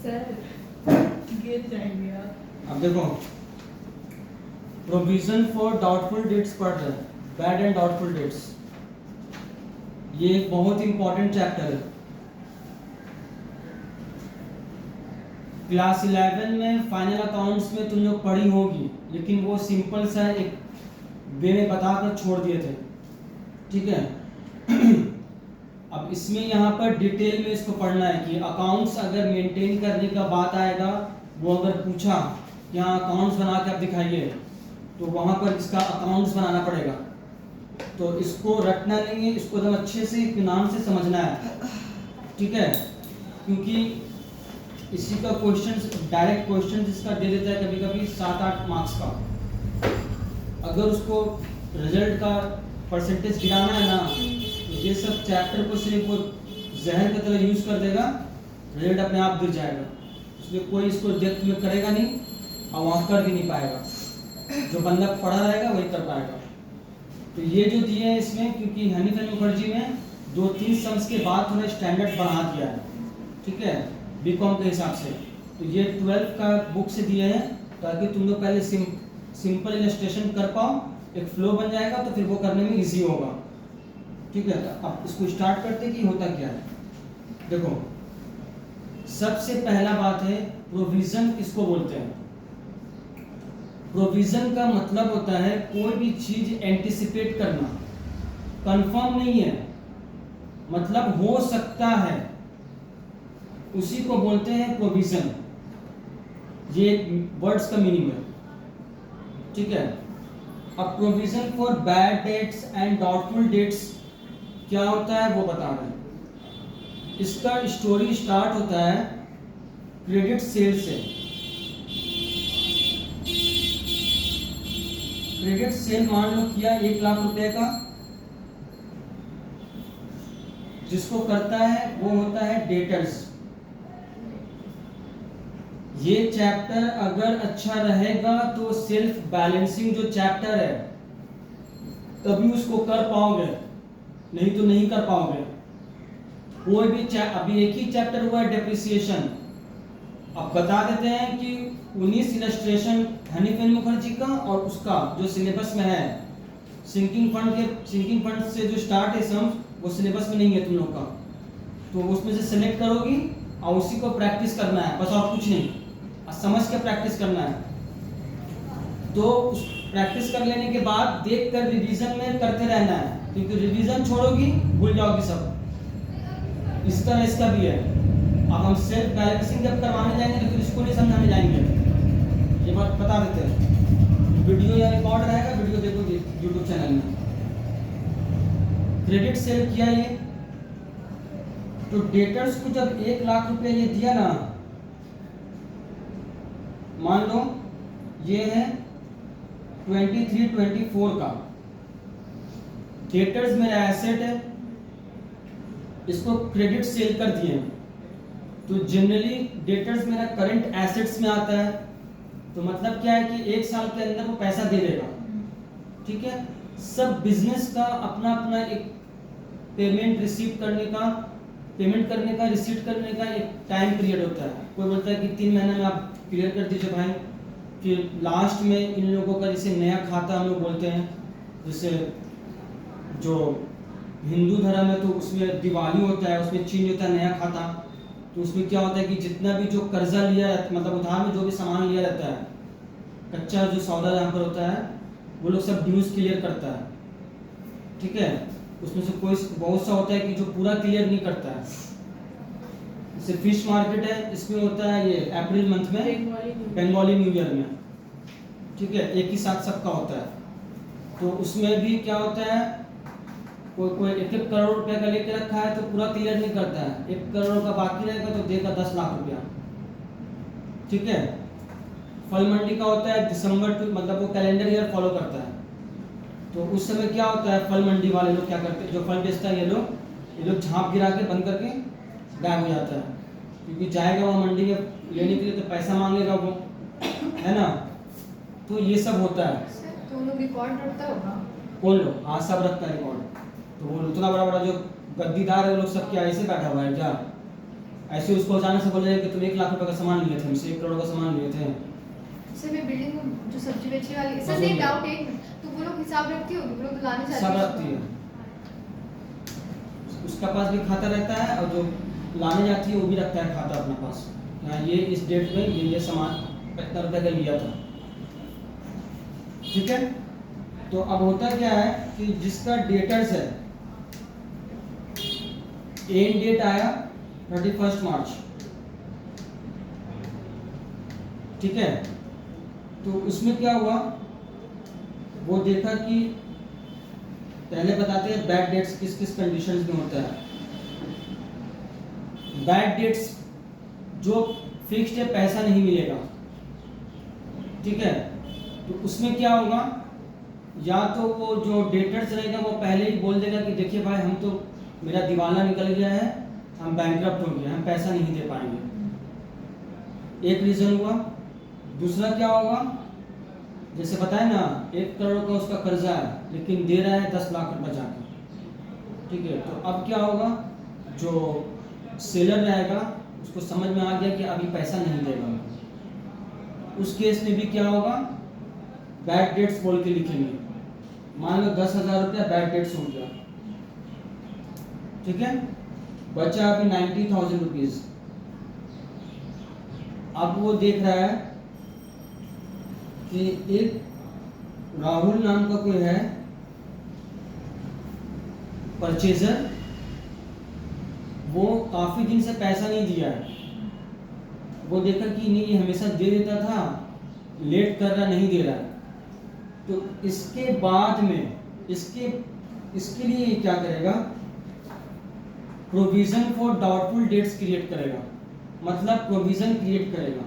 Sir गिर जाएंगे आप। अब देखो, प्रोविजन फॉर डाउटफुल डेट्स पढ़ रहे हैं, बैड एंड डाउटफुल डेट्स। ये एक बहुत इंपॉर्टेंट चैप्टर है। क्लास 11 में फाइनल अकाउंट्स में तुम लोग पढ़ी होगी, लेकिन वो सिंपल सा एक वे में बताकर छोड़ दिए थे, ठीक है। अब इसमें यहाँ पर डिटेल में इसको पढ़ना है कि अकाउंट्स अगर मेंटेन करने का बात आएगा, वो अगर पूछा कि हाँ अकाउंट्स बना के आप दिखाइए, तो वहाँ पर इसका अकाउंट्स बनाना पड़ेगा। तो इसको रटना नहीं है, इसको एकदम अच्छे से इत्मीनान से समझना है, ठीक है। क्योंकि इसी का क्वेश्चन, डायरेक्ट क्वेश्चन इसका दे देता है कभी कभी 7-8 मार्क्स का। अगर उसको रिजल्ट का परसेंटेज गिराना है ना, तो ये सब चैप्टर को सिर्फ वो जहर की तरह यूज कर देगा, रिजल्ट अपने आप गिर जाएगा। इसलिए कोई इसको डेप्थ में करेगा नहीं और वहाँ कर भी नहीं पाएगा। जो बंदा पढ़ा रहेगा वही कर पाएगा। तो ये जो दिए हैं इसमें, क्योंकि हनीफेन मुखर्जी में 2-3 सम्स के बाद थोड़ा स्टैंडर्ड बढ़ा दिया है, ठीक है, बीकॉम के हिसाब से। तो ये 12 का बुक से दिए हैं ताकि तुम लोग पहले सिंपल इलस्ट्रेशन कर पाओ, एक फ्लो बन जाएगा, तो फिर वो करने में इजी होगा, ठीक है। अब इसको स्टार्ट करते कि होता क्या है। देखो, सबसे पहला बात है प्रोविजन किसको बोलते हैं। प्रोविजन का मतलब होता है कोई भी चीज एंटिसिपेट करना, कंफर्म नहीं है, मतलब हो सकता है, उसी को बोलते हैं प्रोविजन। ये वर्ड्स का मीनिंग है, ठीक है। अब provision for bad debts and doubtful debts क्या होता है वो बता रहे हैं। इसका स्टोरी स्टार्ट होता है क्रेडिट सेल से। क्रेडिट सेल मान लो किया 1 लाख रुपए का, जिसको करता है वो होता है डेटर्स। ये चैप्टर अगर अच्छा रहेगा तो सेल्फ बैलेंसिंग जो चैप्टर है तभी उसको कर पाओगे, नहीं तो नहीं कर पाओगे। कोई भी अभी एक ही चैप्टर हुआ है डेप्रिसिएशन। अब बता देते हैं कि 19 इलस्ट्रेशन हनीफेन मुखर्जी का और उसका जो सिलेबस में है, सिंकिंग फंड से जो स्टार्ट है सम्स, वो सिलेबस में नहीं है तुम लोग का। तो उसमें से सिलेक्ट करोगी और उसी को प्रैक्टिस करना है, बस और कुछ नहीं, और समझ के प्रैक्टिस करना है। तो उस प्रैक्टिस कर लेने के बाद देख कर रिवीजन में करते रहना है, क्योंकि रिवीजन छोड़ोगी भूल जाओगी सब। इस तरह इसका भी है। अब हम सेल्फ बैलेंसिंग जब करवाने जाएंगे तो फिर इसको नहीं समझाने जाएंगे, ये बात बता देते हैं। वीडियो या रिकॉर्ड रहेगा, वीडियो देखोगे यूट्यूब चैनल में। क्रेडिट सेल किया ये, तो डेटर्स को जब 1 लाख रुपए ये दिया ना, मान लो ये है 23-24 का, डेटर्स मेरा एसेट है, इसको क्रेडिट सेल कर दिए। तो जनरली डेटर्स मेरा करंट एसेट्स में आता है, तो मतलब क्या है कि 1 साल के अंदर वो पैसा दे देगा, ठीक है। सब बिजनेस का अपना अपना एक पेमेंट करने का रिसीट करने का एक टाइम पीरियड होता है। कोई बोलता है कि 3 महीने में आप क्लियर कर दीजिए भाई। फिर लास्ट में इन लोगों का जैसे नया खाता हम लोग बोलते हैं, जैसे जो हिंदू धर्म है तो उसमें दिवाली होता है, उसमें चेंज होता है नया खाता। तो उसमें क्या होता है कि जितना भी जो कर्जा लिया रहता है, मतलब उधार में जो भी सामान लिया रहता है, कच्चा जो सौदा यहाँ पर होता है, वो लोग सब ड्यूज क्लियर करता है, ठीक है। उसमें से कोई बहुत सा होता है कि जो पूरा क्लियर नहीं करता है। जैसे फिश मार्केट है, इसमें होता है ये अप्रैल मंथ में, बंगाली न्यू ईयर में, ठीक है, एक ही साथ सबका होता है। तो उसमें भी क्या होता है, कोई 1-1 करोड़ रुपए का लेके रखा है तो पूरा क्लियर नहीं करता है, 1 करोड़ का बाकी रहेगा तो देगा 10 लाख रुपया, ठीक है। फल मंडी का होता है दिसंबर टू, मतलब वो कैलेंडर ईयर फॉलो करता है। तो उस समय क्या होता है, फल मंडी वाले लोग क्या करते हैं, जो फल बेचता है ये लोग झांप गिरा के बंद करके गायब हो जाता है, क्योंकि जाएगा वो मंडी में लेने के लिए तो पैसा मांगेगा वो, है ना। तो ये सब होता है। तो लोग रिकॉर्ड रखता होगा, कौन लोग? हाँ, सब रखता है रिकॉर्ड। तो वो उतना बड़ा बड़ा जो गद्दीदार है, लोग सब क्या ऐसे बैठा हुआ है क्या? ऐसे उसको अचानक से बोला जाए कि तुम 1 लाख रुपए का सामान लिए थे हमसे, 1 करोड़ का सामान लिए थे। जैसे मैं बिल्डिंग में जो सब्जी बेचने वाली बस सर वही एक है। डाउट है, तो वो लोग हिसाब रखती होगी, वो लोग तो लाने सब जाते रखती है, उसका पास भी खाता रहता है और जो लाने जाती है वो भी रखता है खाता अपने पास। हाँ, ये इस डेट में ये सामान इतना रुपए का लिया था, ठीक है। तो अब होता क्या है कि जिसका डेटर्स है, एंड डेट आया 31 मार्च, ठीक है। तो उसमें क्या हुआ, वो देखा कि पहले बताते हैं बैड डेट्स किस किस कंडीशंस में होता है। बैड डेट्स जो फिक्स्ड है, पैसा नहीं मिलेगा, ठीक है। तो उसमें क्या होगा, या तो वो जो डेटर्स रहेगा वो पहले ही बोल देगा कि देखिए भाई हम तो, मेरा दिवाला निकल गया है, हम बैंकरप्ट हो गए, हम पैसा नहीं दे पाएंगे। एक रीजन हुआ। दूसरा क्या होगा, जैसे बताए ना 1 करोड़ का उसका कर्जा है लेकिन दे रहा है 10 लाख रुपए जाके, ठीक है। तो अब क्या होगा, जो सेलर रहेगा उसको समझ में आ गया कि अभी पैसा नहीं देगा, उस केस में भी क्या होगा, बैड डेट्स बोल के लिखेंगे। मान लो 10,000 रुपया बैड डेट्स हो गया, ठीक है, बचा अभी 90,000 रुपीज। अब वो देख रहा है कि एक राहुल नाम का कोई है परचेजर, वो काफी दिन से पैसा नहीं दिया है। वो देखा कि नहीं ये हमेशा दे देता था, लेट कर रहा, नहीं दे रहा है। तो इसके बाद में इसके लिए ये क्या करेगा, provision for doubtful debts create करेगा। मतलब प्रोविजन क्रिएट करेगा,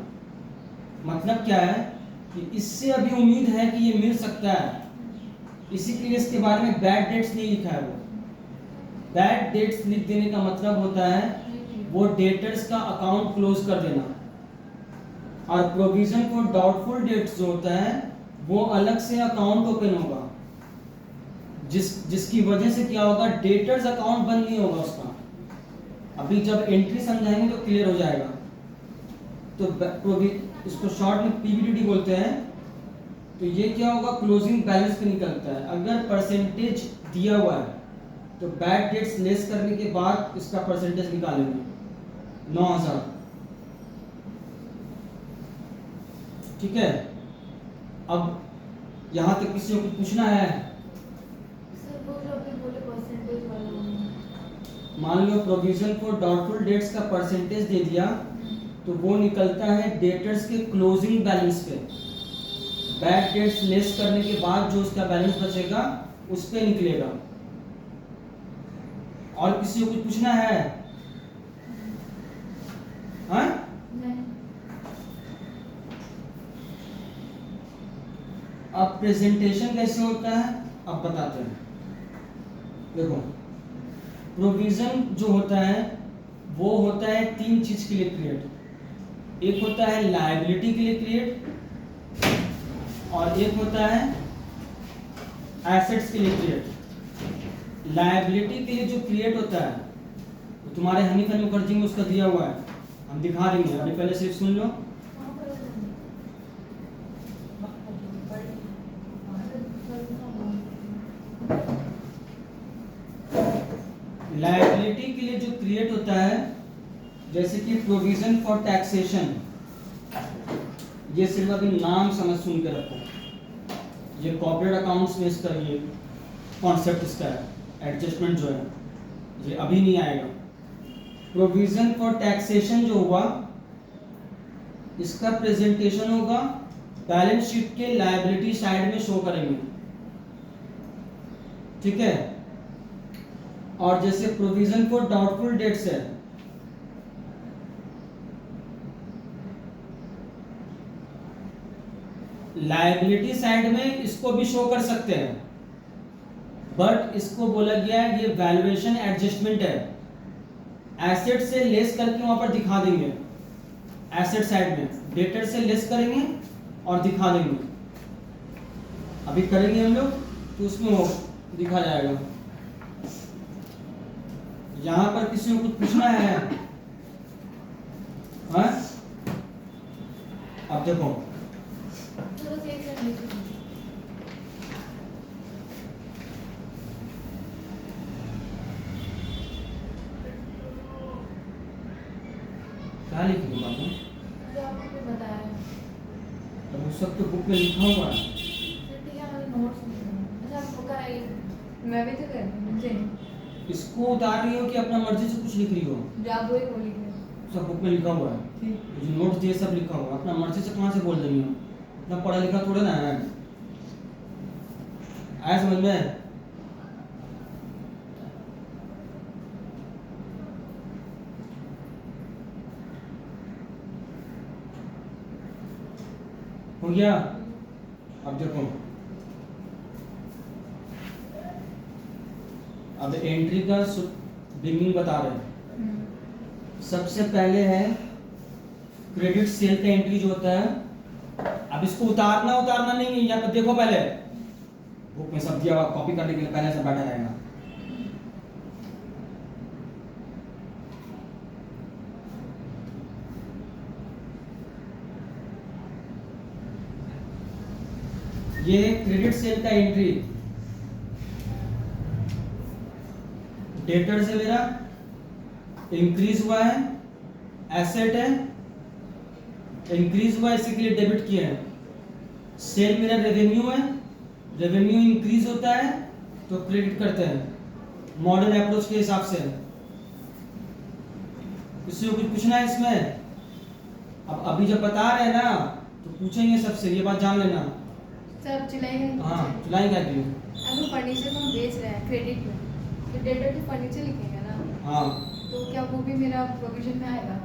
मतलब क्या है कि इससे अभी उम्मीद है कि ये मिल सकता है, इसी के लिए इसके बारे में बैड डेट्स नहीं लिखा है। वो बैड डेट्स लिख देने का मतलब होता है वो डेटर्स का अकाउंट क्लोज कर देना, और प्रोविजन फॉर डाउटफुल डेट्स जो होता है वो अलग से अकाउंट ओपन होगा, जिसकी वजह से क्या होगा, डेटर्स अकाउंट बंद नहीं होगा उसका। अभी जब एंट्री समझाएंगे तो क्लियर हो जाएगा। तो इसको शॉर्ट में पीबीडीडी बोलते हैं। तो ये क्या होगा, क्लोजिंग बैलेंस पे निकलता है। अगर परसेंटेज दिया हुआ है तो बैड डेट्स लेस करने के बाद इसका परसेंटेज निकालेंगे 9,000, ठीक है। अब यहां तक किसी को पूछना है? सर वो जो अभी बोले परसेंटेज वाला, मान लो प्रोविजन फॉर डाउटफुल डेट्स का परसेंटेज दे दिया तो वो निकलता है डेटर्स के क्लोजिंग बैलेंस पे। बैड डेट्स लेस करने के बाद जो उसका बैलेंस बचेगा उस पे निकलेगा। और किसी को कुछ पूछना है? हाँ? नहीं अब प्रेजेंटेशन कैसे होता है अब बताते हैं। देखो, प्रोविजन जो होता है वो होता है 3 चीज के लिए क्रिएट। एक होता है लायबिलिटी के लिए क्रिएट, और एक होता है एसेट्स के लिए क्रिएट। लायबिलिटी के लिए जो क्रिएट होता है वो तुम्हारे हनीफा मुखर्जी में उसका दिया हुआ है, हम दिखा देंगे। अभी पहले सिर्फ सुन लो। लायबिलिटी के लिए जो क्रिएट होता है, जैसे कि प्रोविजन फॉर टैक्सेशन, ये सिर्फ अभी नाम समझ सुन के रखो। ये कॉर्पोरेट अकाउंट्स में इसका ये कॉन्सेप्ट इसका है, एडजस्टमेंट जो है ये अभी नहीं आएगा। प्रोविजन फॉर टैक्सेशन जो हुआ इसका प्रेजेंटेशन होगा बैलेंस शीट के लायबिलिटी साइड में शो करेंगे, ठीक है। और जैसे प्रोविजन फॉर डाउटफुल डेट्स है, लायबिलिटी साइड में इसको भी शो कर सकते हैं, बट इसको बोला गया है ये वैल्यूएशन एडजस्टमेंट है। एसेट से लेस करके वहां पर दिखा देंगे, एसेट साइड में डेटर से लेस करेंगे और दिखा देंगे। अभी करेंगे हम लोग तो उसमें वो दिखा जाएगा। यहां पर किसी को कुछ पूछना है? अब देखो चलो एक सेकंड लिखो। क्या लिखी आपने? जो आपने भी बताया है। अब उस सब तो बुक में लिखा हुआ है। फिर ठीक है, मुझे नोट्स नहीं करना। अच्छा आप बुक कराइए। मैं भी तो कर रही हूँ, मुझे नहीं। इसको उतार रही हो कि अपना मर्जी से कुछ लिख रही हो? जो आप वही बोलेंगे। सब बुक में लिखा हुआ है। ठीक। जो नोट्स दिए सब लिखा हुआ है। अपना मर्जी से कहाँ से बोल रही हो? इतना पढ़ा लिखा थोड़ा ना है। आया समझ में? हो गया? अब देखो, अब एंट्री का बिगिनिंग बता रहे हैं। सबसे पहले है क्रेडिट सेल का एंट्री जो होता है। अब इसको उतारना नहीं है, यहाँ पे देखो पहले बुक में सब दिया हुआ, कॉपी करने के लिए पहले से बैठा रहेगा। ये क्रेडिट सेल का एंट्री। डेटर से मेरा इंक्रीज हुआ है, एसेट है, इंक्रीज हुआ है, इसी के लिए डेबिट किया है। सेल मेरा रेवेन्यू है, रेवेन्यू इंक्रीज होता है तो क्रेडिट करते हैं मॉडर्न अप्रोच के हिसाब से। इससे कुछ पूछना है इसमें? अब अभी जब बता रहे हैं ना तो पूछेंगे सबसे, ये बात जान लेना। सब चिल्लाएंगे। हाँ चलाएंगे क्यों? अगर फर्नीचर को हम बेच रहे हैं क्रेडिट में, तो डेटर तो फर्नीचर लिखेंगे ना। हाँ, तो क्या वो भी मेरा प्रोविजन में आएगा?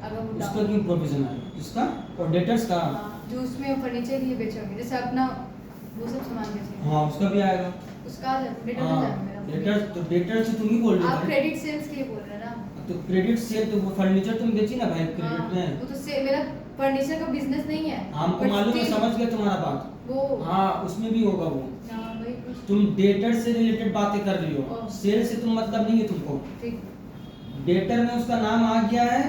अगर वो उसका क्यों प्रोविजन है? किसका? और डेटर्स का? हाँ, जो उसमें फर्नीचर लिए बेचोगे, जैसे अपना वो सब सामान बेचेंगे। हाँ उसका भी आएगा। उसका आ जाएगा, डेटर आ हाँ जाएगा मेरा। डेटर्स, तो डेटर्स से तुम ही बोल रहे आप हो। क्रेडिट सेल्स के लिए बोल रहे हैं ना? तो क्रेडिट सेल तो वो फर्नीचर तुम बेची ना भाई हाँ, क्रेडिट में। वो तो से मेरा फर्नीचर का बिजनेस नहीं है। हमको But मालूम है, still, समझ गए तुम्हारा बात। वो हाँ उसमें भी होगा वो। हाँ, वही कुछ। तुम डेटर से रिलेटेड बातें कर रही हो, ओह। सेल से तुम मतलब नहीं है तुमको। ठीक। डेटर में उसका नाम आ गया है,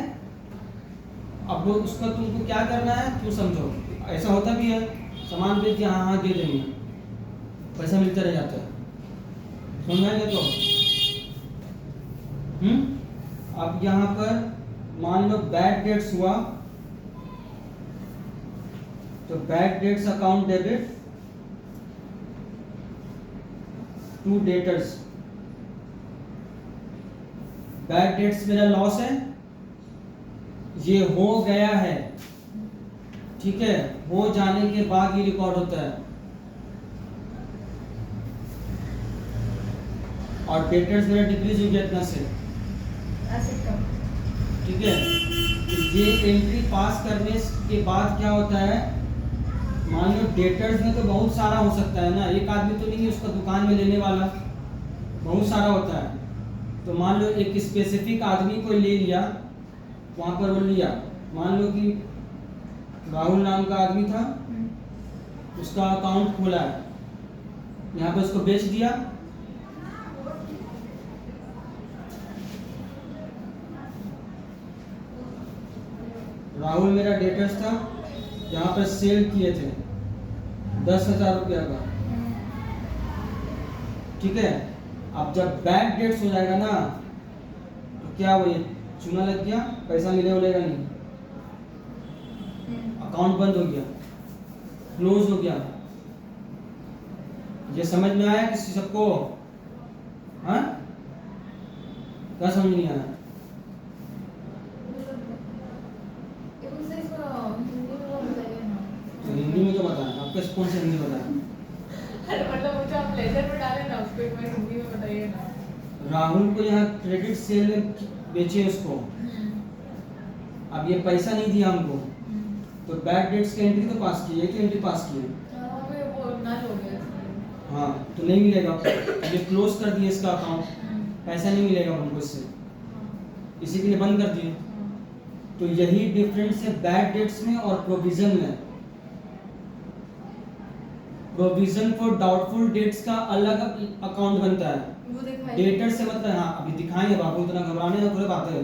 अब वो उसका तुमको क्या करना है तुम समझो। ऐसा होता भी है, सामान बेच के हाँ हाँ दे देंगे, पैसा मिलता रह जाता है। समझाएंगे तो अब यहाँ पर मान लो बैड डेट्स हुआ, तो bad debts account debit to debtors. Bad debts मेरा लॉस है, ये हो गया है, ठीक है, हो जाने के बाद ये रिकॉर्ड होता है। और डेटर्स मेरा डिक्रीज हो गया इतना से, एसेट का। ठीक है। तो ये एंट्री पास करने के बाद क्या होता है, मान लो डेटर्स में तो बहुत सारा हो सकता है ना, एक आदमी तो नहीं है उसका दुकान में लेने वाला, बहुत सारा होता है। तो मान लो एक स्पेसिफिक आदमी को ले लिया, वहाँ पर वो लिया, मान लो कि राहुल नाम का आदमी था, उसका अकाउंट खोला है, यहाँ पे उसको बेच दिया। राहुल मेरा डेटर्स था, यहाँ पर सेल किए थे 10,000 रुपया का, ठीक है। अब जब बैड डेट्स हो जाएगा ना तो क्या वो ये चूना लग गया, पैसा मिलेगा नहीं, अकाउंट बंद हो गया, क्लोज हो गया। ये समझ में आया किसी सबको? हाँ क्या समझ नहीं आया? तो हिंदी में तो बताएं, आपके कौन से हिंदी बताएं? अरे मतलब मुझे आप लेजर में डालें ना, उसको एक बार हिंदी में बताइए ना। राहुल को यहाँ क्रेडिट सेल में बेचे उसको, अब ये पैसा नहीं दिया हमको, तो बैड डेट्स की एंट्री तो पास की है, तो एंट्री पास की है। वो नल हो गया। हाँ तो नहीं मिलेगा, ये क्लोज कर दिए इसका अकाउंट, पैसा नहीं मिलेगा हमको इससे, इसी के लिए बंद कर दिए। तो यही डिफरेंस है बैड डेट्स में और प्रोविजन में। प्रोविजन फॉर डाउटफुल डेट्स का अलग अकाउंट बनता है, वो दिखाई डेटर से मतलब, हाँ अभी दिखाएंगे बाबू, इतना घबराने का कोई बात है,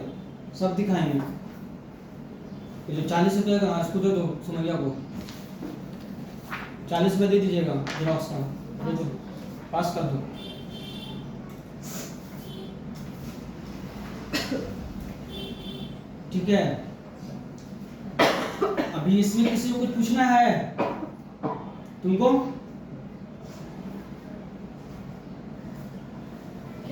सब दिखाएंगे। ये जो 40 रुपये का इसको दे दो सुमैया को, 40 रुपये दे दीजिएगा जेरॉक्स का, दे दो, पास कर दो। ठीक है, अभी इसमें किसी को कुछ पूछना है तुमको?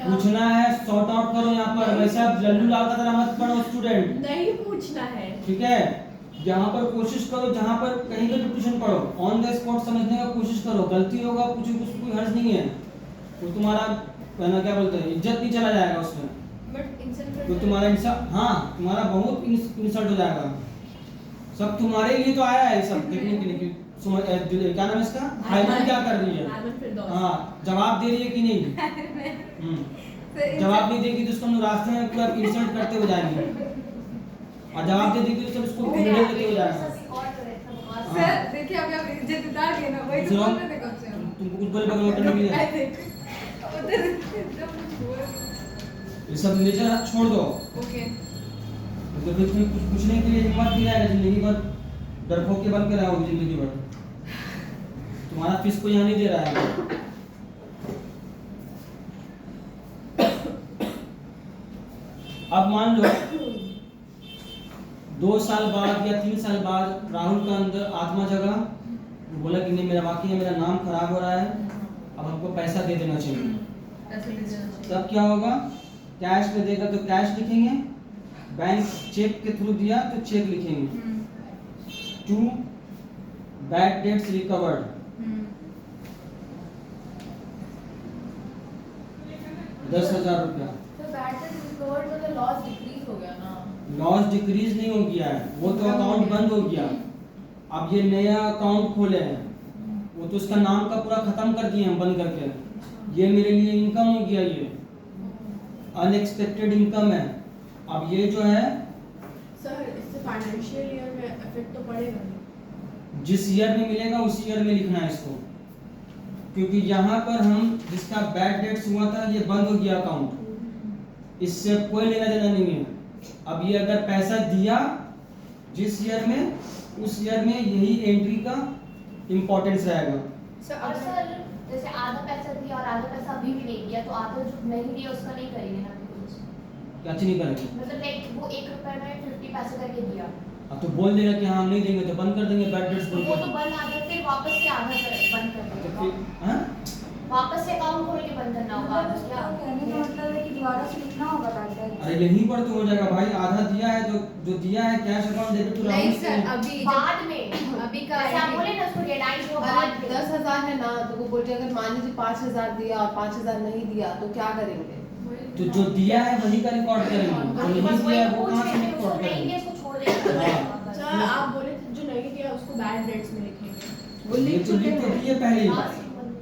पूछना है, सॉर्ट आउट करो यहाँ पर। वैसे आप लल्लू लाल का तरह मत पढ़ो स्टूडेंट, नहीं पूछना है। ठीक है। यहाँ पर कोशिश करो, जहाँ पर कहीं का भी ट्यूशन पढ़ो, ऑन द स्पॉट समझने का कोशिश करो। गलती होगा पूछो, कुछ कोई हर्ज नहीं है, तो तुम्हारा कहना क्या बोलते हैं, इज्जत नहीं चला जाएगा उसमें, बट इंसल्ट तो तुम्हारा हाँ तुम्हारा बहुत इंसल्ट हो जाएगा। सब तुम्हारे लिए तो आया है सब देखने के लिए कि क्या नाम है इसका, हाइमन क्या कर रही है, हाँ जवाब दे रही है कि नहीं। जवाब नहीं देगी तो उसको हम रास्ते में पूरा इंसल्ट करते हुए जाएंगे, और जवाब दे देगी तो सब उसको वीडियो लेते हुए जाएगा। सर देखिए अभी आप इज्जत उतार दिए ना, वही तो बोल रहे थे कब से हम। तुमको कुछ बोले बगल में नहीं है, ये सब नेचर छोड़ दो। ओके तो फिर तुम्हें कुछ पूछने के लिए हिम्मत नहीं आएगा, जिंदगी भर डरपोक के बन के रहोगे जिंदगी भर। तुम्हारा फीस को यहाँ नहीं दे रहा है। अब मान लो 2 साल बाद या 3 साल बाद राहुल का अंदर आत्मा जगा, बोला कि नहीं मेरा वाकई है, मेरा नाम खराब हो रहा है, अब हमको पैसा दे देना चाहिए। तब क्या होगा, कैश में देगा तो कैश लिखेंगे, बैंक चेक के थ्रू दिया तो चेक लिखेंगे। 2 बैड डेट्स रिकवर्ड, 10,000 रुपया। तो बैड डेट रिकवर्ड मतलब लॉस डिक्रीज हो गया ना? लॉस डिक्रीज नहीं हो गया है, वो तो अकाउंट बंद हो गया। अब ये नया अकाउंट खोले हैं, वो तो उसका नाम का पूरा खत्म कर दिए हम बंद करके। ये मेरे लिए इनकम हो गया, ये अनएक्सपेक्टेड इनकम है। अब ये जो है सर इससे फाइनेंशियल ईयर में इफेक्ट तो पड़ेगा नहीं? जिस ईयर में मिलेगा उस ईयर में लिखना है इसको, क्योंकि यहाँ पर हम जिसका बैड डेट्स हुआ था ये बंद हो गया अकाउंट, इससे कोई लेना देना नहीं है। अब ये अगर पैसा दिया जिस ईयर में, उस ईयर में यही एंट्री का इम्पोर्टेंस रहेगा। और सर जैसे आधा पैसा दिया और आधा पैसा अभी भी नहीं दिया, तो आधा जो नहीं दिया उसका नहीं करेंगे ना कुछ? क्या चीज नहीं करेंगे, मतलब लाइक वो 1 रुपए में 50 पैसे करके दिया, अब तो बोल देगा कि हाँ हम नहीं देंगे तो बंद कर देंगे बैड डेट्स बोल वो के। तो बंद आधा फिर वापस से आधा बंद कर तो देगा, फिर हाँ वापस से अकाउंट खोल के बंद करना होगा क्या? कहने का मतलब है कि दोबारा से लिखना होगा बैड डेट। अरे यहीं पर तो हो जाएगा भाई, आधा दिया है तो जो दिया है कैश अकाउंट डेबिट टू नहीं राहुल सर से। अभी बाद में अभी का जैसे आप बोले ना उसको रियलाइज हुआ बाद में। 10,000 है ना, तो वो बोलते अगर मान लीजिए 5,000 दिया और 5,000 नहीं दिया तो क्या करेंगे? तो जो दिया है वही का रिकॉर्ड करेंगे, जो वही नहीं बस दिया वही है वो पूछ कहाँ से रहे थे, उसको रिकॉर्ड नहीं दिया करेंगे। उसको छोड़ देंगे। सर आप बोले थे जो नहीं दिया उसको बैड डेट्स में लिखेंगे, वो ये लिख तो चुके लिख तो हैं। दिए पहले ही, हाँ,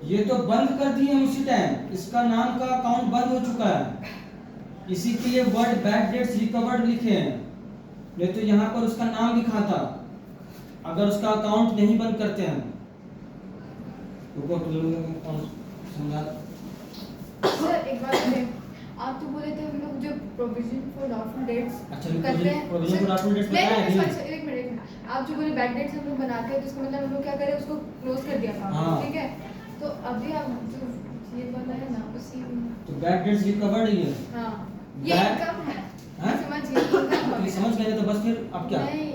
ये तो बंद कर दिए हम उसी टाइम, इसका नाम का अकाउंट बंद हो चुका है, इसी के लिए वर्ड बैड डेट्स रिकवर्ड लिखे हैं। नहीं तो यहाँ पर उसका नाम लिखा था, अगर उसका अकाउंट नहीं बंद करते हम। रुको तुम लोगों को समझा। सर एक बात है, आप तो बोले थे हम लोग जो प्रोविजन फॉर लॉफुल डेट्स अच्छा करते हैं, प्रोविजन फॉर लॉफुल डेट्स नहीं, बताया नहीं, नहीं? sorry, एक मिनट, आप जो बोले बैड डेट्स हम लोग बनाते हैं तो इसका मतलब हम लोग क्या करें, उसको क्लोज कर दिया था, हाँ। ठीक है। तो अभी आप जो ये बोला है ना उसी तो बैड डेट्स रिकवर्ड ही है। हाँ ये Bad- इनकम है, हाँ? समझिए इनकम ये समझ गए तो बस फिर अब क्या, नहीं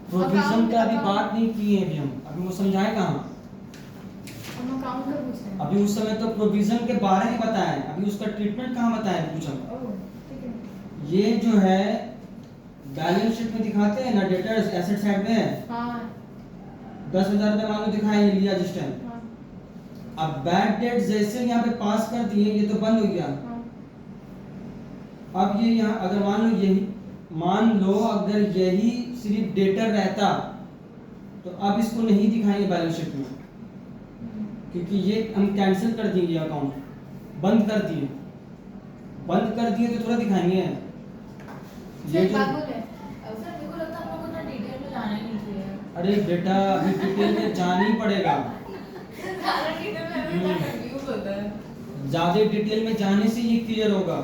प्रोविजन account- का अभी account- बात नहीं की है अभी हम, अभी वो समझाए कहाँ। हम अकाउंट का पूछ रहे हैं। अभी उस समय तो प्रोविजन के बारे में बताया है, अभी उसका ट्रीटमेंट कहाँ बताया है पूछा। ओह ठीक है। ये जो है बैलेंस शीट में दिखाते हैं ना, डेटर्स एसेट साइड में हाँ 10,000 रुपये मान लो दिखाएंगे लिया जिस टाइम। हाँ अब बैड डेट जैसे यहाँ पे पास कर दिए, ये तो बंद हो गया। हाँ अब ये यहाँ अगर मान लो अगर यही सिर्फ डेटर रहता तो अब इसको नहीं दिखाएंगे बैलेंस शीट में, क्योंकि ये हम कैंसिल कर देंगे अकाउंट, बंद कर दिए तो थोड़ा दिखाएंगे। ये सर जो बात बोले सर मेरे को लगता है हम लोग उतना डिटेल में जाना ही नहीं चाहिए। अरे बेटा अभी डिटेल में जाना ही पड़ेगा, ज़्यादा डिटेल में हमें इतना कंफ्यूज होता है। ज्यादा डिटेल में जाने से ये क्लियर होगा,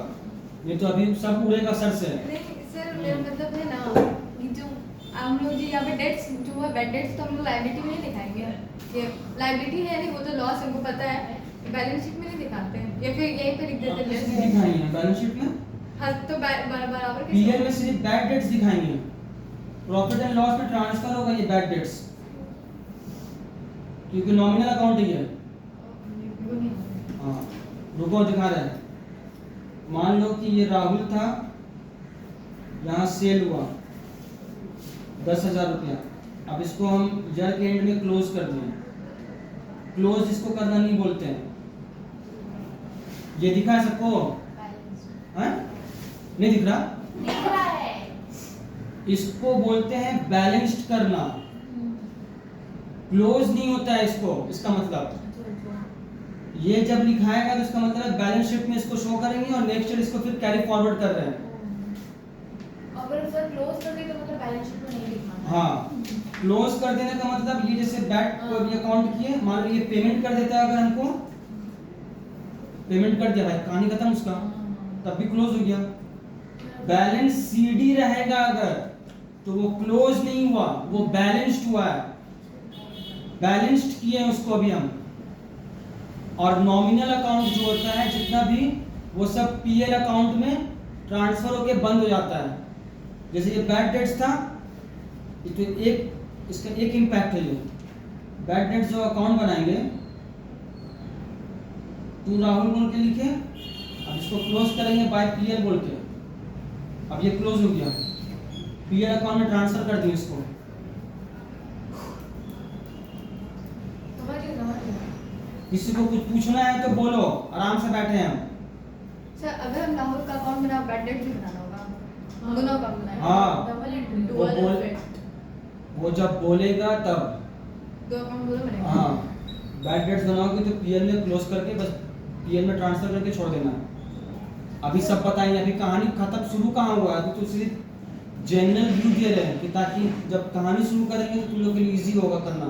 ये तो अभी सब उड़ेगा सर से। नहीं सर मेरा मतलब है ना, ये जो हम लोग जी यहाँ पे डेट्स जो है बैड डेट्स तो हम लोग लायबिलिटी में नहीं दिखाएंगे, ये लायबिलिटी है नहीं, वो तो लॉस हमको पता है, बैलेंस शीट में नहीं दिखाते हैं, या फिर यहीं पे लिख देते हैं किसमें दिखाई है बैलेंस शीट में? हाँ तो बराबर के पीएल में सिर्फ बैड डेट्स दिखाएंगे, प्रॉफिट एंड लॉस में ट्रांसफर होगा ये बैड डेट्स, क्योंकि नॉमिनल अकाउंट ही है। वो नहीं होगा। हाँ रुको दिखा रहे हैं। मान लो कि ये राहुल था, यहाँ सेल हुआ 10,000 रुपया, अब इसको हम ईयर के एंड में क्लोज कर दिए। क्लोज इसको करना नहीं बोलते हैं, ये दिखा है सबको? हैं? नहीं दिख रहा? दिख रहा है। इसको बोलते हैं बैलेंस्ड करना, क्लोज नहीं होता है इसको। इसका मतलब ये जब लिखाएगा तो इसका मतलब बैलेंस शीट में इसको शो करेंगे और नेक्स्ट ईयर इसको फिर कैरी फॉरवर्ड कर रहे हैं। अगर सर क्लोज कर दे तो मतलब बैलेंस शीट में नहीं दिखाना। हाँ क्लोज कर देने का मतलब ये जैसे बैट को भी अकाउंट किए, मान लो ये पेमेंट कर देता है, अगर हमको पेमेंट कर दिया भाई कहानी खत्म उसका, तब भी क्लोज हो गया। बैलेंस सीडी रहेगा अगर तो वो क्लोज नहीं हुआ, वो बैलेंस्ड हुआ है, बैलेंस्ड किए हैं उसको अभी हम। और नॉमिनल अकाउंट जो होता है जितना भी, वो सब पीएल अकाउंट में ट्रांसफर होके बंद हो जाता है। जैसे ये बैड डेट्स था, तो एक इसका एक इम्पैक्ट है, ये बैड डेट्स जो अकाउंट बनाएंगे, तू राहुल बोल के लिखे, अब इसको क्लोज करेंगे बाय पीएल बोल के, अब ये क्लोज हो गया, पीएल अकाउंट में ट्रांसफर कर दिए इसको। किसी को कुछ पूछना है तो बोलो, आराम से बैठे हैं हम। सर अगर हम राहुल का अकाउंट बना, बैड डेट भी बनाना होगा, दोनों अकाउंट बनाए। हाँ। डबल वो बोल- वो जब बोलेगा तब, दो अकाउंट दोनों बनेंगे। हाँ बैड डेट्स बनाओगे तो पीएल में क्लोज करके बस पीएल में ट्रांसफर करके छोड़ देना। अभी सब बताएंगे, अभी कहानी खत्म शुरू कहाँ हुआ है, अभी तो सिर्फ जनरल व्यू दे रहे हैं कि ताकि जब कहानी शुरू करेंगे तो तुम लोग के लिए इजी होगा करना।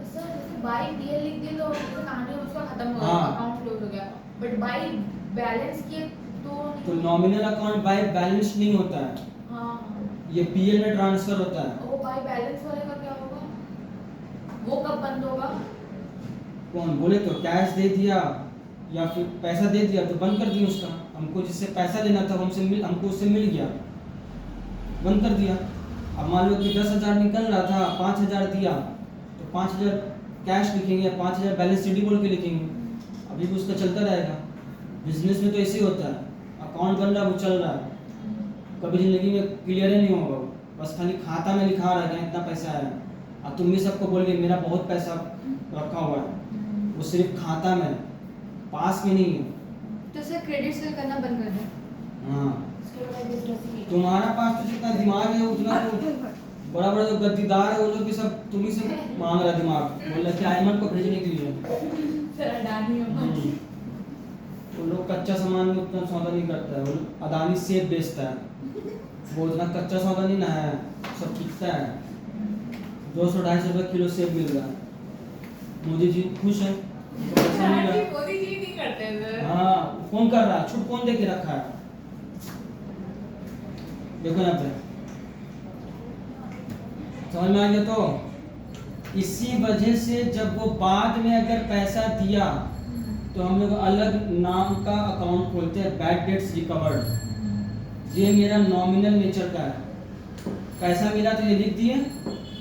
सर जैसे बाय पीएल लिख दिए तो जैसे कहानी उसका खत्म हो गया, हाँ। अकाउंट क्लोज हो गया, बट बाय बैलेंस किए तो नॉमिनल अकाउंट बाय बैलेंस नहीं होता है, हाँ ये पीएल में ट्रांसफर होता है। वो बाय बैलेंस वाले का क्या होगा, वो कब बंद होगा? कौन बोले तो कैश दे दिया या फिर पैसा दे दिया तो बंद कर दिया उसका, हमको जिससे पैसा लेना था हमको उससे मिल गया, बंद कर दिया। अब मान लो कि 10,000 निकल रहा था, 5,000 दिया तो 5,000 कैश लिखेंगे, 5,000 बैलेंस सीडी बोल के लिखेंगे, अभी भी उसका चलता रहेगा। बिजनेस में तो ऐसे ही होता है, अकाउंट बन रहा है वो चल रहा है, कभी जिंदगी में क्लियर ही नहीं होगा, बस खाली खाता में लिखा रहा है इतना पैसा आया। अब तुम भी सबको बोलिए मेरा बहुत पैसा रखा हुआ है, वो सिर्फ खाता में, पास में नहीं है। तो सर क्रेडिट सेल करना बंद कर दे। हाँ उसके बाद बिजनेस ही तुम्हारा पास तो जितना दिमाग है उतना तो बड़ा बड़ा जो गद्दीदार है वो लोग भी सब तुम्ही से मांग रहा दिमाग, बोल रहा कि आयमन को भेजने के लिए। सर अडानी हम्म। वो लोग कच्चा सामान में उतना सौदा नहीं करता है, वो लोग अदानी सेब बेचता है, वो उतना कच्चा सौदा नहीं ना है, सब बिकता है, 200-250 रुपये किलो सेब मिल रहा है। मोदी जी खुश है, उनको पैसा मिल रहा है। मोदी जी नहीं करते हैं सर। हाँ कौन कर रहा है, छूट कौन दे के रखा है, देखो यहाँ पे समझ में आ गया। तो इसी वजह से जब वो बाद में अगर पैसा दिया तो हम लोग अलग नाम का अकाउंट खोलते हैं, बैड डेट्स रिकवर्ड। ये मेरा नॉमिनल नेचर का है, पैसा मिला तो ये लिख दिए,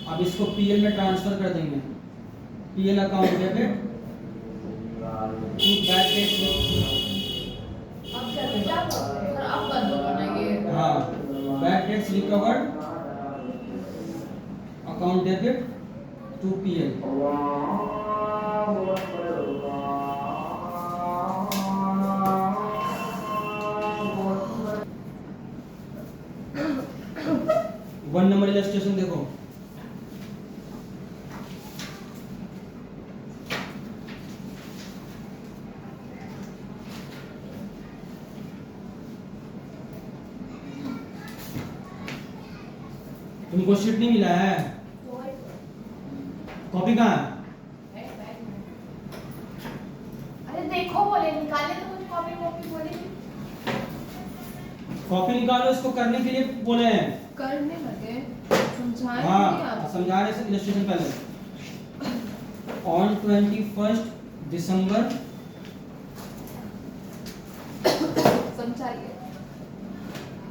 अब इसको पीएल में ट्रांसफर कर देंगे, PL account debit to bad debts. अब क्या सर अब बंद होगा ना ये? हाँ bad debts recovered account debit to PL. One number illustration देखो, तुमको शीट नहीं मिला है, कॉपी कहाँ है? अरे देखो बोले निकाले तो कुछ कॉपी वॉपी बोले। कॉपी निकालो, इसको करने के लिए बोले हैं। करने लगे समझाए। हाँ समझा रहे इलस्ट्रेशन पहले। ऑन 21 दिसंबर समझाइए।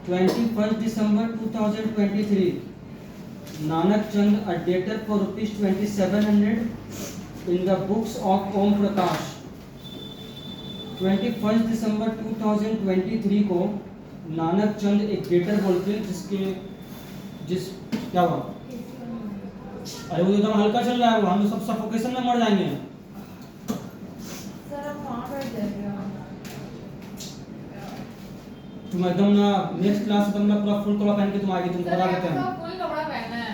21 December 2023, Nanak Chand, a debtor for rupees 2700 in the books of Om Prakash। 21 दिसंबर 2023 को नानक चंद एक डेटर बोलते हैं क्या हुआ? अरे वो एकदम हल्का चल रहा है, वो हम सब सफोकेशन में मर जाएंगे। सर हम वहाँ बैठ जाएंगे। तुम एकदम ना नेक्स्ट क्लास में तुम पूरा फुल कपड़ा पहन के तुम आगे तुमको बता देते हैं। फुल कपड़ा पहना है।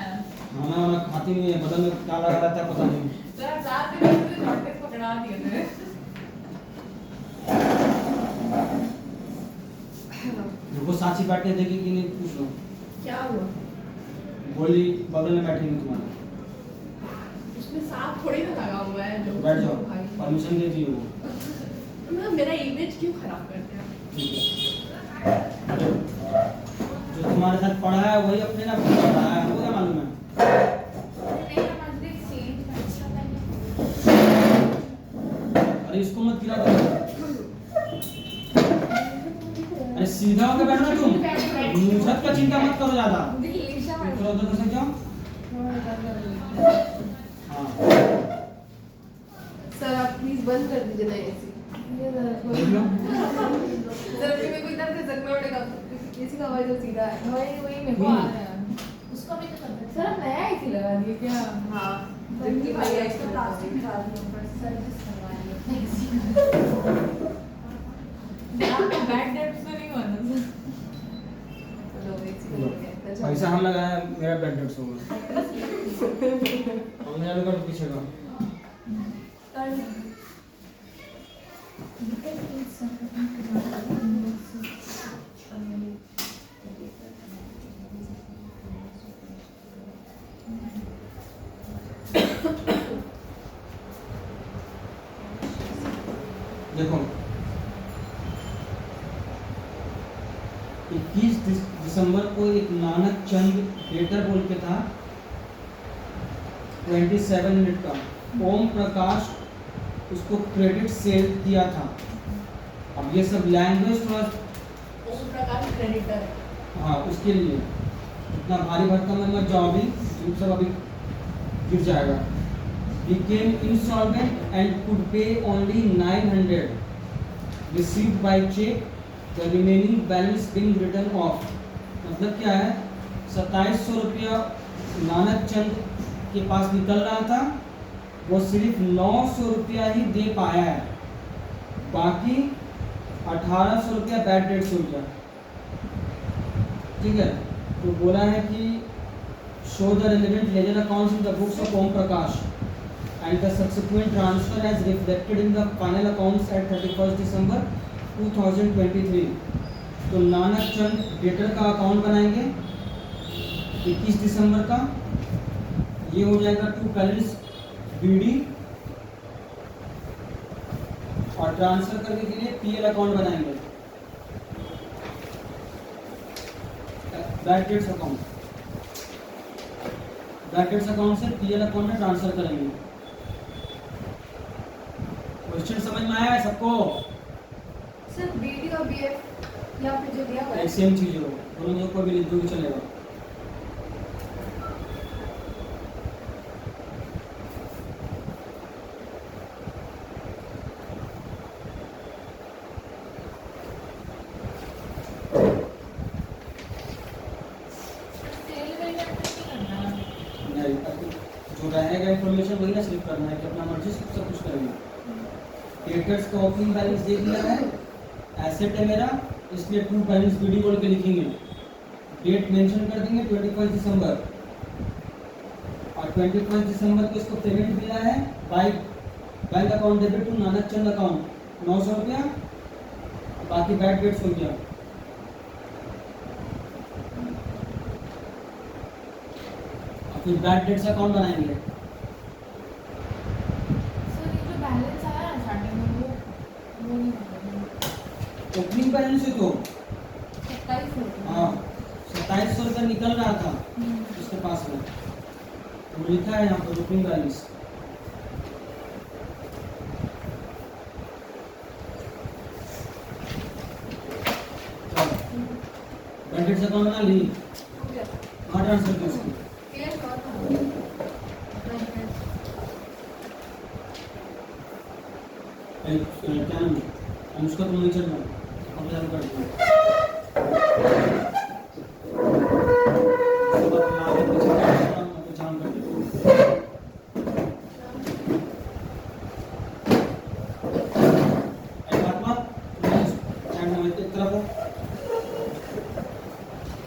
खाना वाना खाती नहीं है, बदन में क्या लगा रहता है पता नहीं। सर रात में मुझे नोटिस पकड़ा दिए थे। रुको साक्षी बैठे देखी कि नहीं पूछ लो। क्या हुआ? बोली बगल में बैठेंगे तुम्हारे। उसमें सांप थोड़ी ना लगा हुआ है जो बैठ जाओ, भाई। परमिशन दे दी वो। मतलब मेरा इमेज क्यों खराब करते हैं? ठीक है। जो तुम्हारे साथ पढ़ा है वही अपने ना पढ़ा है, वो क्या मालूम है? नहीं हमारे एक्सचेंज में अच्छा पहने। अरे इसको मत गिरा दो। अरे सीधा होकर बैठो ना तुम, मुझत का चिंता मत करो ज्यादा। दिल्लीशा में करो तो कैसे जाओ? हाँ सर आप प्लीज बंद कर दीजिए ना एसी। देख लो। सर अभी मेरे को इधर से जख्म उड़ेगा। एसी का आवाज तो सीधा है। वही मेरे को आ रहा है। उसको भी तो करना सर आप नया एसी लगा दिए क्या? हाँ जितनी भैया इसको प्लास्टिक निकाल दिया ऊपर से सर्विस करवा लिया। आपका बैड डेट्स तो नहीं हुआ ना सर? पैसा हम लगाया, मेरा बेड डेट्स होगा। हमने अलग कर पीछे का। देखो 21 दिसंबर को एक नानक चंद डेटर बोल के था 27 मिनट का, ओम प्रकाश उसको क्रेडिट सेल किया था। अब ये सब लैंग्वेज थोड़ा ओम प्रकाश क्रेडिटर। हाँ उसके लिए इतना भारी भरकम में मत जाओ, अभी सब अभी गिर जाएगा। became insolvent and could pay only 900 received by check, the remaining balance being written off। मतलब क्या है, 2700 रुपया नानक चंद के पास निकल रहा था, वो सिर्फ 900 रुपया ही दे पाया है, बाकी 1800 रुपया बैड डेट्स हो गया। ठीक है, तो बोला है कि show the relevant ledger accounts in the books of Om Prakash and the subsequent transfer as reflected in the final accounts at 31st December 2023। तो नानक चंद डेटर का अकाउंट बनाएंगे 21 दिसंबर का, ये हो जाएगा टू बैलेंस बीडी, और ट्रांसफर करने के लिए पीएल अकाउंट बनाएंगे, bad debts account, bad debts account से पीएल अकाउंट में ट्रांसफर करेंगे। क्वेश्चन समझ में आया है सबको? सर बीडी और बीएफ यहाँ पे जो दिया हुआ है एक सेम चीज हो, दोनों में कोई भी लिख दो भी चलेगा। सेल वेल का कुछ नहीं करना। नहीं, जो रहेगा इन्फॉर्मेशन वही ना सिलेक्ट करना है कि अपना मर्जी से सब कुछ करेंगे। डेटर्स का ओपनिंग बैलेंस दे दिया है, एसेट है मेरा, इसलिए टू बैलेंस बीडी बोल के लिखेंगे, डेट मेंशन कर देंगे 21 दिसंबर, और 21 दिसंबर को इसको पेमेंट मिला है by bank account debit to Nanak Chand account 900 रुपया, बाकी बैड डेट्स हो गया। और फिर बैड डेट्स अकाउंट बनाएंगे। सर ये जो बैलेंस आया ना स्टार्टिंग में वो नहीं होगा। ओपनिंग बैलेंस है तो 27 हाँ 2700 रुपया निकल रहा था इसके पास में, वो लिखा है यहाँ पर रुकिंग बैलेंस। बैंडेड से कौन बना ली? हो गया कहाँ ट्रांसफर की उसकी? क्लियर हुआ था क्या नाम है? अनुष्का तुम नहीं चलना, हम चालू कर देंगे। उसके बाद मैं आगे पीछे पहचान कर देंगे।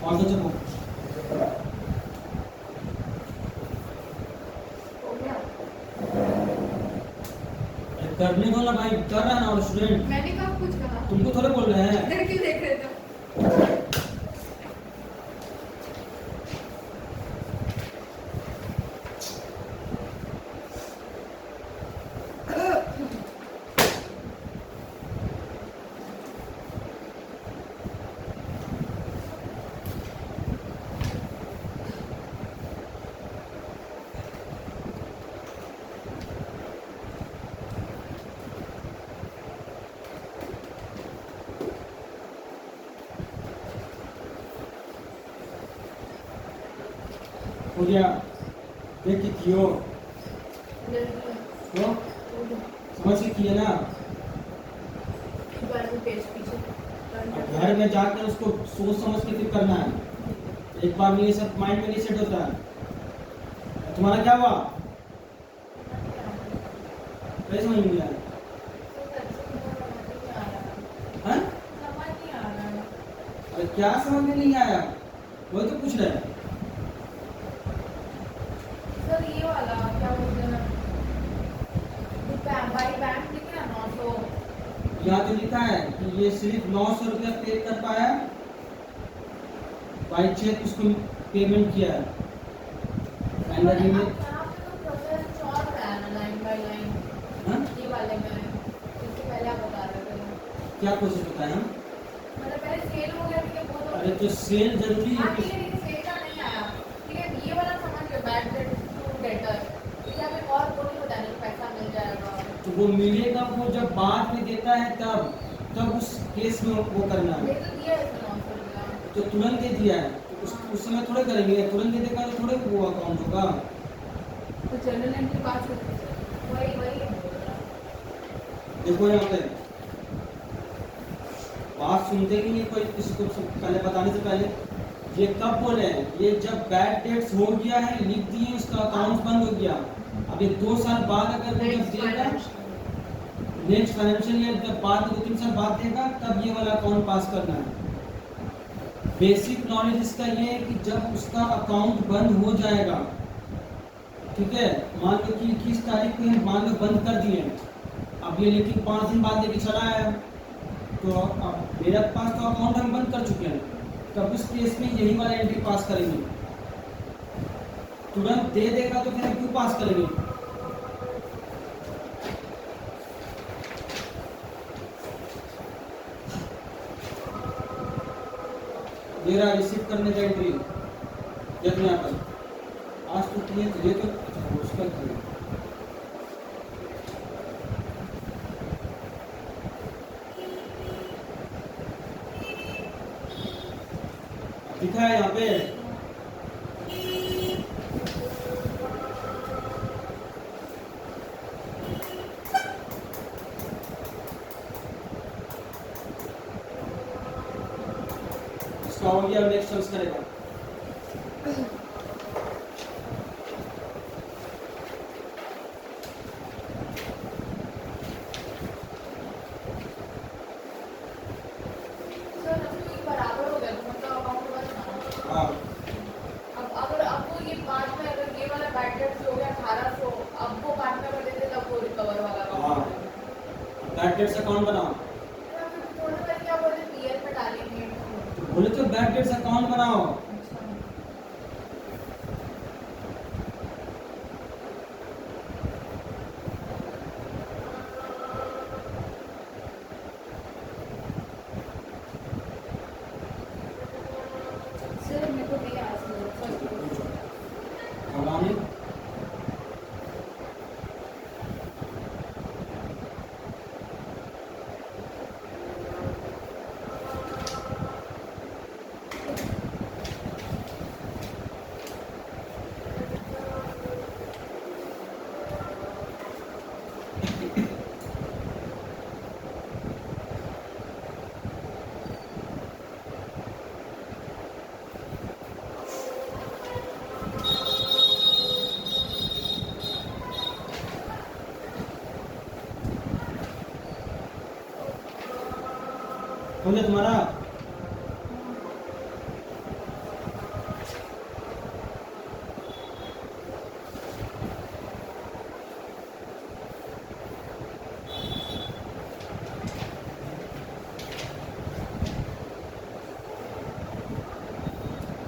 और तो चलो हो गया करने दो ना भाई, कर रहा है ना और स्टूडेंट। मैंने कब कुछ कहा तुमको थोड़े बोल रहे हैं। इधर क्यों देख रहे थे? हो गया, देख के कियो इधर क्यों? तो हो गया समझ के किए ना। एक बार में पेज पीछे और घर में जाकर उसको सोच समझ के फिर करना है। एक बार में ये सब माइंड में नहीं सेट होता है। तुम्हारा क्या हुआ? कैसे समझ में नहीं आया? हाँ? अरे क्या समझ में नहीं आया? वही तो पूछ रहे हैं। सर ये वाला क्या बोलते हैं ना, बाई बैंक लिखे ना 900। यहाँ तो लिखा है कि ये सिर्फ 900 रुपया पे कर पाया, बाई चेक उसको पेमेंट किया है। यहाँ पे तो प्रोसेस और है ना, लाइन बाय लाइन। हाँ? ये वाले में इससे पहले आप बता रहे थे क्या कोशिश बताया हम? मतलब पहले सेल हो गया, ठीक है वो तो अरे तो सेल जरूरी है हाँ कि ठीक है, लेकिन सेल का नहीं आया। ठीक है, ये वाला समझ लो, बैड डेट टू डेटर। यहाँ पे और वो नहीं बताने कि पैसा मिल जाएगा। तो वो मिलेगा, वो जब बाद में देता है तब उस केस में वो करना ये है। तो दिया है इसमें 900 रुपया। तो तुरंत दे दिया है तो उस समय थोड़े करेंगे, तुरंत दे देगा तो थोड़े वो अकाउंट होगा। तो जनरल एंट्री पास होती है वही है। देखो यहाँ पे बात सुनते ही नहीं कोई, किसी को पहले बताने से पहले। ये कब बोले हैं? ये जब बैड डेट्स हो गया है, लिख दिए, उसका अकाउंट बंद हो गया। अब ये 2 साल बाद अगर वो जब देगा, नेक्स्ट फाइनेंशियल ईयर जब बाद 2-3 साल बाद देगा, तब ये वाला अकाउंट पास करना है। बेसिक नॉलेज इसका ये है कि जब उसका अकाउंट बंद हो जाएगा, ठीक है, मान लो कि 21 तारीख को हम मान लो बंद कर दिए, अब ये लेकिन 5 दिन बाद लेके चला आया, तो अब मेरे पास तो अकाउंट हम बंद कर चुके हैं, तब उस केस में यही वाला एंट्री पास करेंगे। तुरंत दे देगा तो फिर हम क्यों पास करेंगे? दे रहा रिसीव करने का एंट्री देखना यहाँ पर आज तो किए तो ये तो उसका लिखा है यहाँ पे। इसका हो गया, नेक्स्ट सर्च करेगा। सर अब तो ये बराबर हो गया, तो मतलब अकाउंट बंद ना। हाँ, अब अगर आपको ये बाद में अगर ये वाला बैड डेट हो गया 1800, अब वो बाद में कर देते तब वो रिकवर वाला हाँ। अकाउंट। बैड डेट्स अकाउंट बनाओ। थोड़ा सा क्या बोलते हैं, पीएल पे डालेंगे। बोले तो बैड डेट्स अकाउंट बनाओ। अच्छा सर मेरे को दिया आज भगवान हो गया तुम्हारा?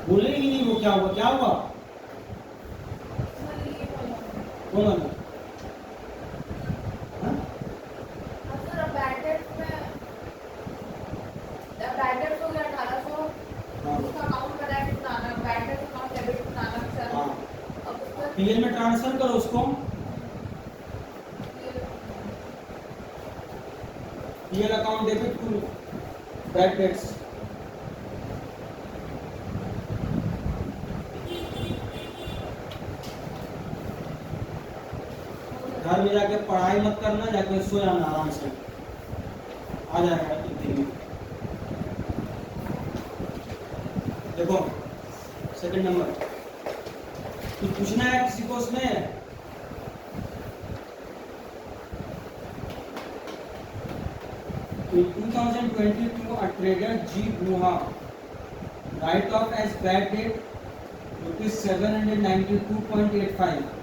बोलेगी नहीं वो क्या हुआ, क्या हुआ? सर ये बोला कौन वाला? हाँ? सर अब बैड डेट में बैड डेट हो गया 1800 हाँ। उसका अकाउंट करेक्ट बनाना बैड डेट अकाउंट डेबिट बनाना सर हाँ। अब उसका पीएल में ट्रांसफर करो उसको। PL account debit to bad debts. घर में जाके पढ़ाई मत करना, जाके सो जाना आराम से, आ जाएगा एक दिन में। देखो सेकंड नंबर, कुछ पूछना है किसी को उसमें? In 2022, a trader G. Guha write off as bad debt rupees 792.85।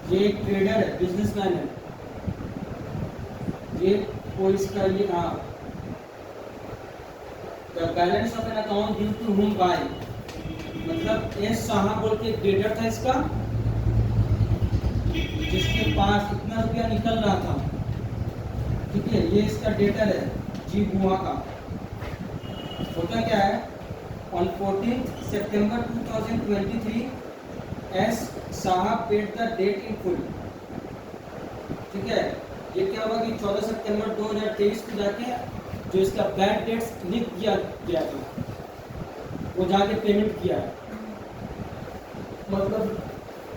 ये एक ट्रेडर है, बिजनेसमैन है, ये कोई इसका ये हाँ the balance of an account due to whom by, मतलब एस साहा बोल के एक ट्रेडर था इसका, जिसके पास इतना रुपया निकल रहा था, ठीक है। ये इसका डेटर है जी गुहा का। होता क्या है, ऑन 14 सितंबर 2023 S Saha paid the debt in full, ठीक है। ये क्या हुआ कि 14 सितंबर 2023 को जाके जो इसका बैड डेट्स लिख किया गया था वो जाके पेमेंट किया है, मतलब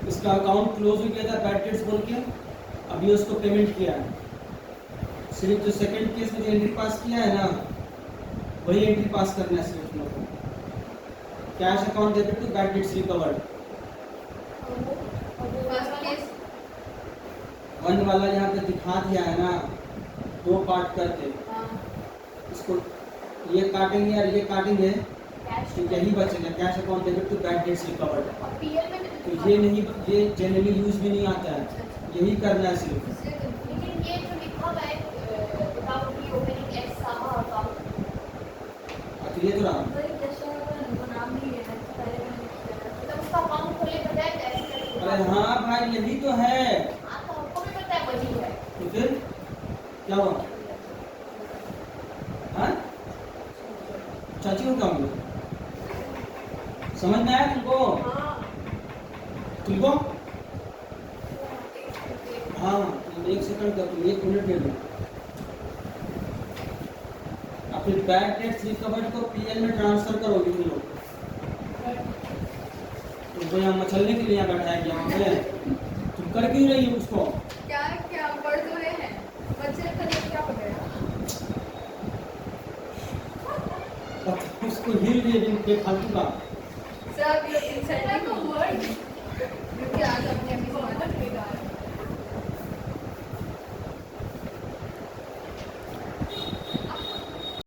इसका अकाउंट क्लोज हो गया था बैड डेट्स बोल के, अभी उसको पेमेंट किया है। सिर्फ जो सेकंड केस में जो एंट्री पास किया है ना, वही एंट्री पास करना है सिर्फ लोग को। Cash account debit to bad debts recovered. First case one वाला यहाँ पे दिखा दिया है ना, दो पार्ट करके, इसको ये काटेंगे और ये काटेंगे तो यही बचेगा, cash account debit to bad debts recovered. और पीएल में भी तो ये नहीं, ये जनरली यूज भी नहीं आता है, यही करना है सिर्फ। लेकिन ये जो लिखा हुआ है विदाउट री ओपनिंग एक्स साहा अकाउंट तो ये तो रहा, मतलब उसका अकाउंट खोले बताया कैसे अरे हाँ भाई यही तो है। हाँ तो हमको भी पता है वही है तो फिर क्या हुआ? हाँ चाची को क्या बोले? समझ में आया तुमको? तुमको हाँ, तुम एक सेकंड का, तुम 1 मिनट दे दो। अपने बैड डेट्स रिकवर्ड को पीएल में ट्रांसफर करोगे तुम लोग। तुमको यहाँ मचलने के लिए यहाँ बैठाया गया है, तुम कर क्यों रही हो उसको? क्या क्या पढ़ तो रहे हैं बच्चे का क्या पढ़ेगा? उसको हिल रही है बेफालतू का। सर ये इंसल्टिंग वर्ड क्योंकि आज